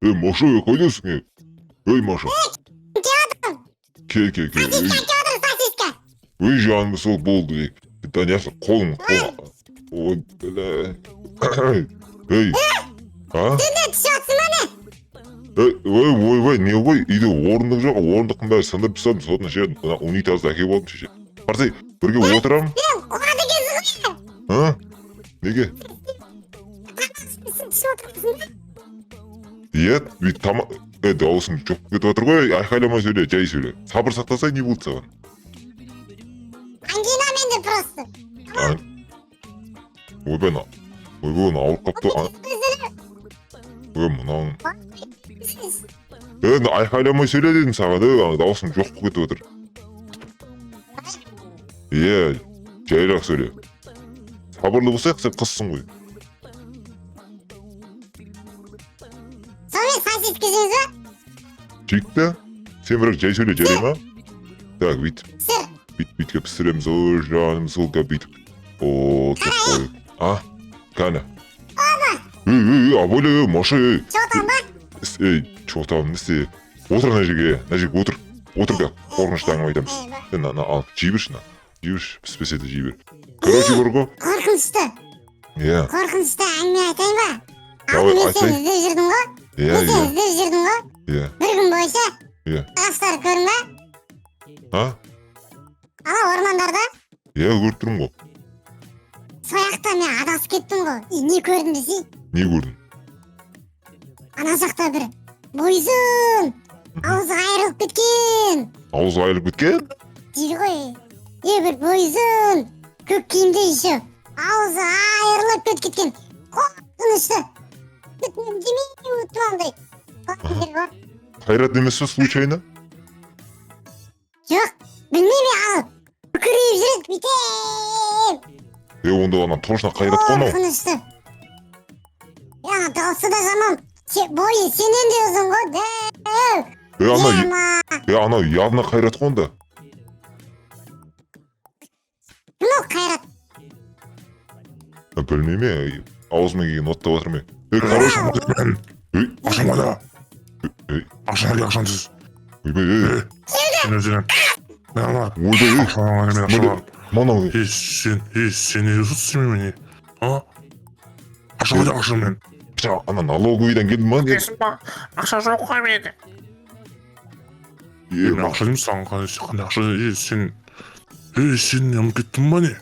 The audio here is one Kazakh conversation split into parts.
Маша, қайдасың? Ей, Маша. Кел. Сосиска. Ой, жаным, сол болды. Танясы, қолың. Ой, бля. Ей. А? Түнде түсіотсың мені. Ой, не ғой? Үйде орындық жоқ, орындықтың бәрі сындырып тастадым, содан ше, унитазды әкеп алдым ше. Барсай, бірге отырамын. Қуады кезі ғой. А? Неге? Түсіотырсың ба? Иә, бүйтіп тамақ... Дауысың жоқ кетіп отыр ғой, айқайламай сөйле, жай сөйле. Сабыр сақтасай не болды саған? Ангина менде просто. Ойбай, оны ауырып қапты. Мынауың... айқайламай сөйле дедім саған, дауысың жоқ кетіп отыр. Иә, жайырақ сөйле. Сабырлы болсақ, сен қызсың ғой. Сонымен сосиска жейміз ба? Жейікті? Сен бірақ жай сөйле, жарай ма? Так, бүйтіп. Пісір. Бүйтіп пісіреміз, ой, жаным, сол бүйтіп. О, кеп қой. А? Кәні? Абойла, Маша, Чотан ба? Чотан, несі? Отыр ана жерге, отыр. Отыр кәп, қорқынышты әңгіме айтамыз. Сен ал, жей берші, піспесе де жей бер. Короче, бар ғой? Қорқынышты. Иә. Қорқынышты әңгіме айтайын ба? Давай, Мен айтайын. сені іздеп жүрдім ғой. Иә. Иә. Бір күн бойша Иә. ағаштарды көрдің ба? А? Ана ормандарда Иә, көріп тұрмын ғой. сояқта мен адасып кеттім ғой. Не көрдім десей? Не көрдің? Ана жақта бір бойзын аузы айырылып кеткен Ауызы айырылып кеткен? дейді ғой. Бір бойзын көк киімде еще аузы айырылып кеткен. Қорқынышты. Мен демей өттім андай. Қайрат емес пе случайно? Жоқ, білмеймін ал. Үкірейіп жүреді, бүйтем. Онда ана точно қайрат қонау. Қорқынышты. Ана дауысы да жаман. Бойы сенен де ұзын ғой. Ана явно қайрат қонда. Кім ол қайрат? Білмейме, аузыма келген оттап отырмай. Короче, Ашамада. Ашамада ашамсыз. Ойбай, Мана, Сен не жүрсің мен? Ашамада ашам мен. ана налоговыйдан келдің ма? Ақша жоқ қой менде. Мен ақша деймін саған қандай ақша? Сен не ұмытып кеттің ба не?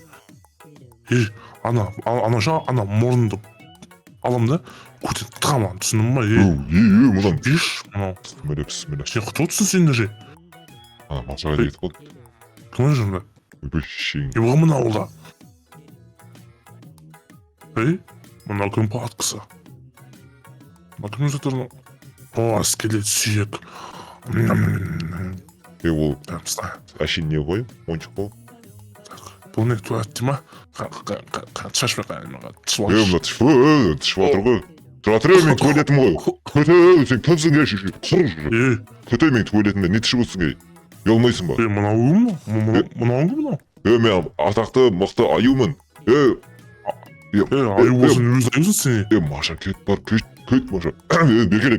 Ана мұрынды алам да көтен тығаман, түсіндің ба? Мұдан Мынау сен құтып отырсың сен де Машаға жетіп қалды. кім жүрмі? Ойбай, шешең. Бұл мына ауылда. Мына кім палаткасы? Мына кім жатыр? Скелет сүйек. Ол әшейін не ғой? Ончық қой? Бұл не туалет дей ма? Шашпай қайын. Тышып отыр ғой. Тұра тұр, мен туалетім ғой. Сен кімсің келші? Құры. Көте мен туалетімде не тышып отырсың ей? Елмайсың ба? Мынау кім? Мен атақты мықты аюмын. Аю болсын өз аюсың сен. Маша, кет бар, кет Маша. Бері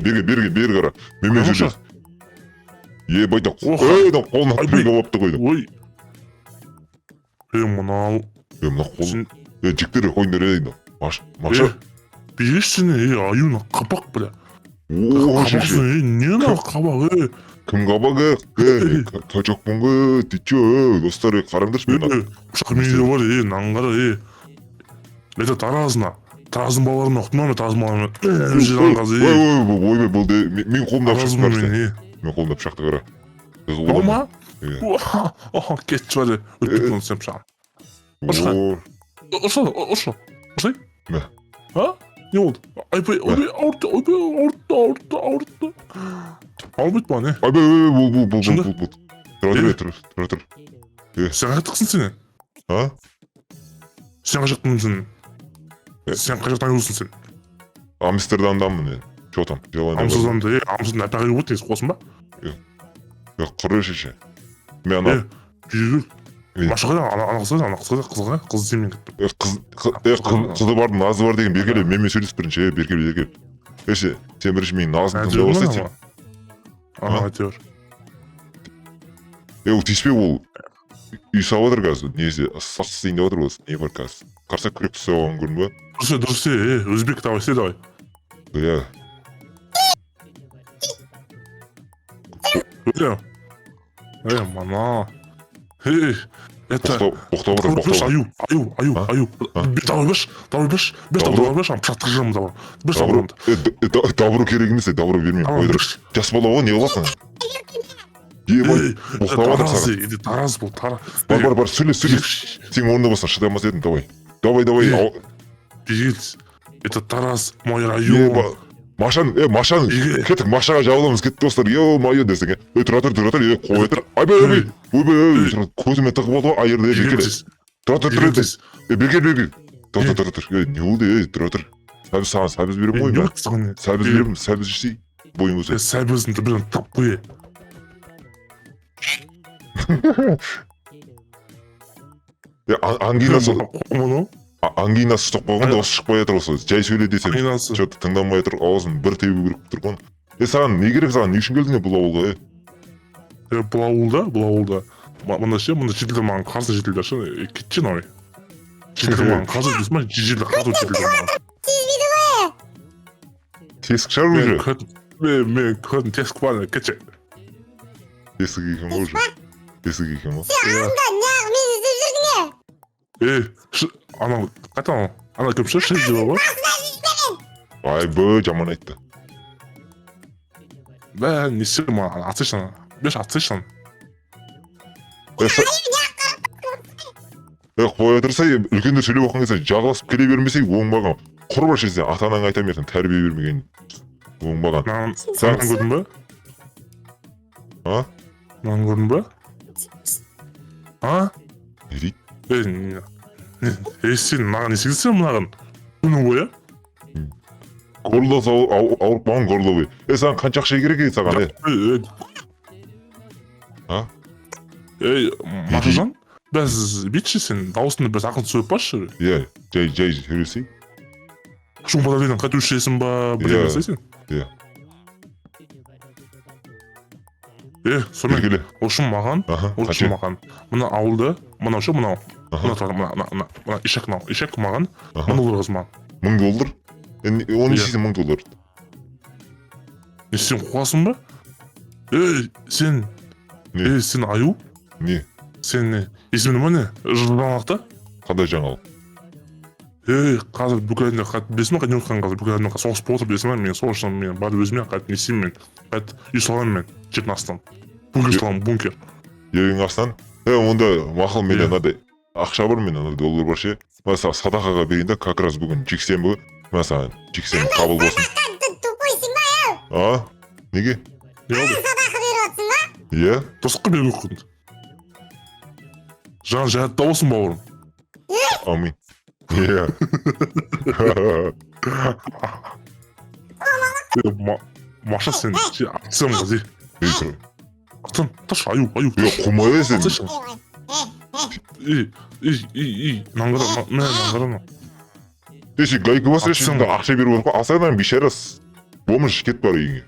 қара. Мен жүрдес. Байда, қолын атпен қалапты қойды. Ой. Мынау. Мына қолын. Жіктері қойындар едейді. Маша. Береш сені, аюна қапақ біля. Шеше. Не на қабақ, Кім қабақ, Тачокпын ғой, ты чё, достар, қараңдаршы мен. Шақыменде бар, наңғара, таразын баларына ұқтым ма, таразын баларына. Ойбай, болды, мен қолымда пышақты қарсы. Мен қолымда пышақты қара. Олма? Кетші бәрі, өтпетін оны сен пышағын. Ұршай? Не? Не болды? Ойбай, ауыртты. Ауырбайт ба, не? Бол. Тұра. Сен қайтықсың сені? Сен қажақтың сен? Сен қажақтан өсің сен? Амстердамдамын мен. Чё там? Амстердамда, Амстердамда әпәғи өт, несі қосын ба? Құры шеше. Мен ана... Жүргіл. Машаға, ана қызға, қызы сен мен кеттім. Қызы бардың, азы бар деген бергеле, мен сөйлесіп бірінші, бергеле. Sen birінші менің назым Әйтеуір тыңдап ма алсайсың. ама? А? Әйтеуір. Ол тиіспе ол үй салып отыр қазір. Несі сақ істейін деп отыр осы. Не бар қазір. Қарса күрек ұстап алған көрдің ба? Дұрыс, өзбек давай, істе давай. Иә. Мана. Это... Боқтап отыр, Беш, боқтап отыр. аю. А? Давай беш, Добро? пышақты жырым давай. Беш добро. Добро керек емес, добро бермеймін. Давай, Қойдыр. беш. Жас бала ғой, не қыласың? Ебай, боқтап отыр саған. Тараз бұл, тараз. Бар, сөйле. Сен орындамасаң шыдамас едім, давай. Давай. Бегелс. Это Тараз, мой район. Машан, Неге? кеттік, машаға жабыламыз, кеттік достар, ё-моё десең, тұра тұр, қой тұр, ойбай, көзіме тығып алды ғой, айырды, бекел, тұра, бекел, тұр, не болды, тұра тұр, сәбіз берем ғой, сәбіз берем, сәбіз ішсей, бойың өсі. Сәбізін бірін тап қой. Ангинасы ұстап қойған да осы шықпай жатыр осы, жай сөйле десем, Ангинасы. что-то тыңдамай жатыр, аузын бір тебу керек тұр ғой. Саған не керек саған, не үшін келдің бұл ауылға, Бұл ауылда. Мында шетелдер маған қарсы шетелдер ше, кетші ной. Шетелдер маған қарсы дейсің ба, шетелдер қарсы шетелдер маған. Тиіспейді ғой. Тесік шығар уже. Мен көрдім тесік бар, кетші. Тесік екен ғой уже. Тесік екен ғой. Анда неғып мені іздеп жүрдің е? Анау, қайта анау? Ана көпші шет деп бар? Айбы, жаман айтты. Бә, несі маған, атсайшан. Беш атсайшан. Қоя тұрса, үлкендер сөйлеп оқыған кезде жағыласып келе бермесей, оңбаған. Құрбаш есе, ата-анаң айта берсін, тәрбие бермеген. Оңбаған. Нан көрдің ба? А? Нан көрдің ба? А? Не дейді? Сен маған не сегізсен мынаған? Күнің ғой, а? Горлос ауырып маған горловый. Саған қанша ақша керек еді саған, А? Мақажан? Біз бетші сен дауысында біз ақын сөйлеп башы. Жай сөйлесей. Шың бадалайдан қайты үшесің ба, бірден жасайсың? Сонымен, Белгілі. ошын маған, мына ауылда, мынау ше, мынау, мына ишек маған, $1000 қыз маған. $1000? Оны істейсің $1000? Сен қуасың ба? Сен аю? Не? Сен не? Есімін ма не? Жаңалықта? Қандай жаңалық? Қазір бүкіл әлемде білесің ба, қайт не өтқан қазір бүкіл әлемде соғыс болып отыр білесің ба, мен сол үшін мен бар өзіме қайт не істеймін мен, қайт үй саламын мен, жердің астынан. Бункер саламын, бункер. Жердің астынан? Онда мақұл менде мынадай ақша бар, менде $1000 бар ше. Мен садақаға берейін да, как раз бүгін жексенбі, мен саған жексенбі қабыл болсын. Тупойсың ба, А? Неге? Не oldu? садақа беріп отырсың ба? Иә? Достыққа беру керек. Жан жәйтті болсын бауырым. Амин. Иә. Маша сен атсам ғази. Атын, таш, аю. Құмай сен. Наңғара. Сен гайкі басыр үшін ақша беріп отыр. Асайдан бишарас. Болмыш кет бар үйіңе.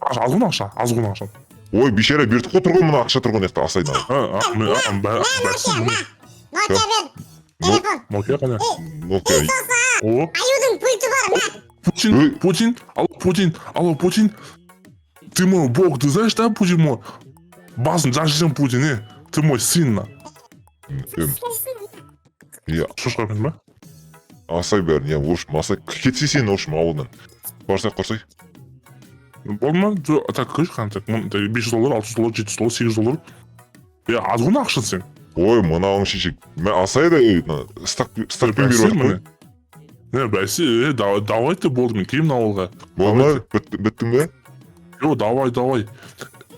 Азғын ақша. Ой, бишара бердік қой тұрған, мұна ақша тұрған яқты асайдан. Бәрсіз мұны. Nokia ver. Telefon. Nokia қане? Nokia. О, Аюдың пульті бар ма? Алло, Путин. Ты мой бог, ты знаешь, да, Путин мой? Басын жаншысың Путин, ты мой сын. Иә. Шошқа мен ба? Асай бәрін, иә, ошым, асай. Кетсе сен ошым ауылдан. Барсай. Болма, так көш қантак. $500, $600, $700, $800. Азғын ақшын сен. Ой, мынауың шешек. Мен асай да стакпен беріп отыр қой. Не, бәсе, давай ты болды, мен кеймін ауылға. Болма, біттің бе? Давай.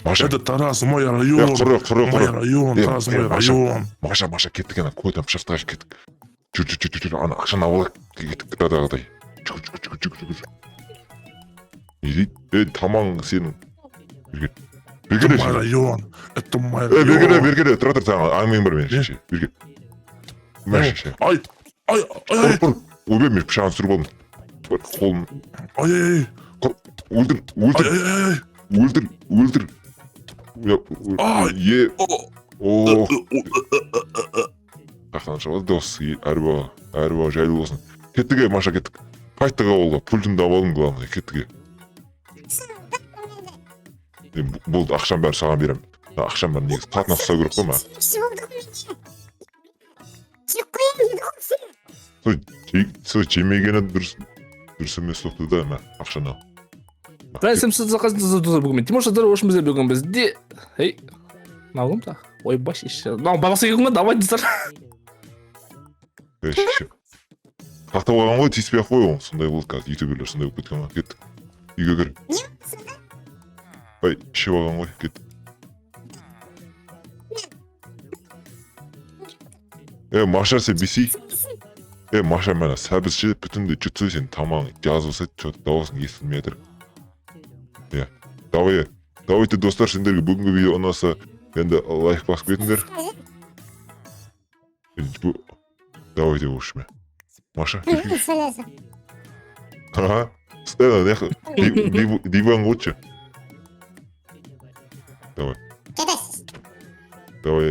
Маша. Это Тарас, мой район. Құры. Мой район, Тарас, мой район. Маша, кеттік ана, көйтен пышақтағаш кеттік. Жүр, ана ақшаны алып кеттік, дадағадай. Жүр. Не дейді? Тамаң сенің. Это мой район. Бергеле, тұра саған, аңмен бар мен шеше. Бергеле. Мен шеше. Ай. Ойбай, мен пышағын сүріп алдым. Қолын. Өлтір, Ай, өлтір, ай, ай, ай. өлтір. Ай. Е, О, о, тақтан шығады дос, әрбағы жайлы болсын. Кеттік, Маша, кеттік. Қайттық ауылға, пультімді алып алдым, главное, кеттік. Болды, ақшам бәрін саған беремін. Ақшам бәрін негізі қатына ұқсау керек қой ма? Кіші болдық мен. Жеп қояйын деді ғой сен. Сол жемегені дұрыс емес соқты да, мә, ақшаны ал. Прайсым заказын за бүгін. Тимоша здорово, уж мы забегем бізде. Эй, налым так. Ой, баш еще. Ну, бабасы келген ғой, давай дизар. Шешіп. Тақтап алған ғой, тиіспей ақ қой ол. Сондай болды қазір, ютуберлер сондай болып кеткен ма? Кеттік. Үйге кір. Не болсын да? Ай, ішіп алған ғой, кеттік. Маша, сен бесей? Маша, мәна, сәбізші бүтінді жұтсы сен тамағың жазылса, чөт дауысың естілмей жатыр. Давайте, достар, сендерге бүгінгі видео ұнаса, енді лайк басып кетіңдер. Давайте, в общем. Маша, кеттік. Сөйлесің. Ага. Диван қойшы. Кетесіз. Давай.